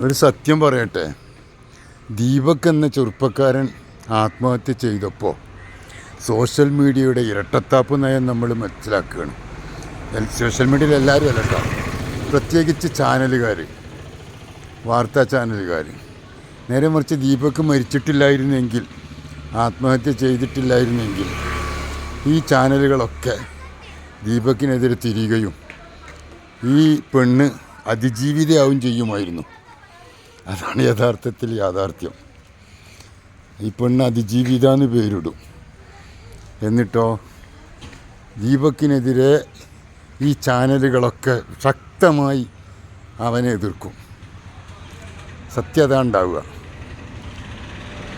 ഒരു സത്യം പറയട്ടെ, ദീപക് എന്ന ചെറുപ്പക്കാരൻ ആത്മഹത്യ ചെയ്തപ്പോൾ സോഷ്യൽ മീഡിയയുടെ ഇരട്ടത്താപ്പ് നയം നമ്മൾ മനസ്സിലാക്കുകയാണ്. സോഷ്യൽ മീഡിയയിൽ എല്ലാവരും അല്ല കേട്ടോ, പ്രത്യേകിച്ച് ചാനലുകാർ, വാർത്താ ചാനലുകാർ. നേരെ മറിച്ച് ദീപക് മരിച്ചിട്ടില്ലായിരുന്നെങ്കിൽ, ആത്മഹത്യ ചെയ്തിട്ടില്ലായിരുന്നെങ്കിൽ ഈ ചാനലുകളൊക്കെ ദീപകിനെതിരെ തിരിയുകയും ഈ പെണ്ണ് അതിജീവിതയാവും ചെയ്യുമായിരുന്നു. അതാണ് യഥാർത്ഥത്തിൽ യാഥാർത്ഥ്യം. ഈ പെണ്ണ് അതിജീവിത എന്ന് പേരിടും. എന്നിട്ടോ ദീപക്കിനെതിരെ ഈ ചാനലുകളൊക്കെ ശക്തമായി അവനെ എതിർക്കും. സത്യത ഉണ്ടാവുക.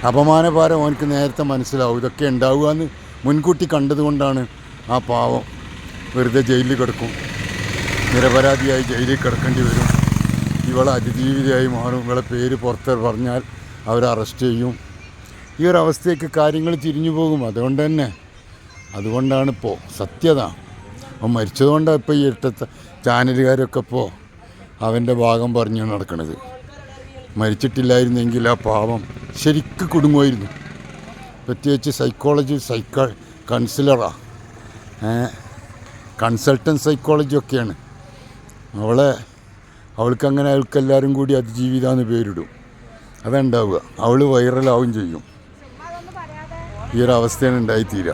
അപമാനഭാരം അവനക്ക് നേരത്തെ മനസ്സിലാവും. ഇതൊക്കെ ഉണ്ടാവുക എന്ന് മുൻകൂട്ടി കണ്ടതുകൊണ്ടാണ് ആ പാവം വെറുതെ ജയിലിൽ കിടക്കും. നിരപരാധിയായി ജയിലിൽ കിടക്കേണ്ടി വരും. ഇവളെ അതിജീവിതയായി മാറും. ഇവളെ പേര് പുറത്ത് പറഞ്ഞാൽ അവർ അറസ്റ്റ് ചെയ്യും. ഈ ഒരവസ്ഥയ്ക്ക് കാര്യങ്ങൾ തിരിഞ്ഞു പോകും. അതുകൊണ്ടാണ് ഇപ്പോൾ സത്യത. അവൻ മരിച്ചതുകൊണ്ടാണ് ഇപ്പോൾ ഈ ഇരട്ട ചാനലുകാരൊക്കെ ഇപ്പോൾ അവൻ്റെ ഭാഗം പറഞ്ഞു നടക്കുന്നത്. മരിച്ചിട്ടില്ലായിരുന്നെങ്കിൽ ആ പാവം ശരിക്ക് കുടുങ്ങുമായിരുന്നു. പ്രത്യേകിച്ച് കൗൺസിലറാണ്, കൺസൾട്ടൻറ്റ് സൈക്കോളജി ഒക്കെയാണ്. അവൾക്കങ്ങനെ അവൾക്കെല്ലാവരും കൂടി അതിജീവിത എന്ന് പേരിടും. അതുണ്ടാവുക. അവൾ വൈറലാവും ചെയ്യും. ഈ ഒരു അവസ്ഥയാണ് ഉണ്ടായിത്തീരുക.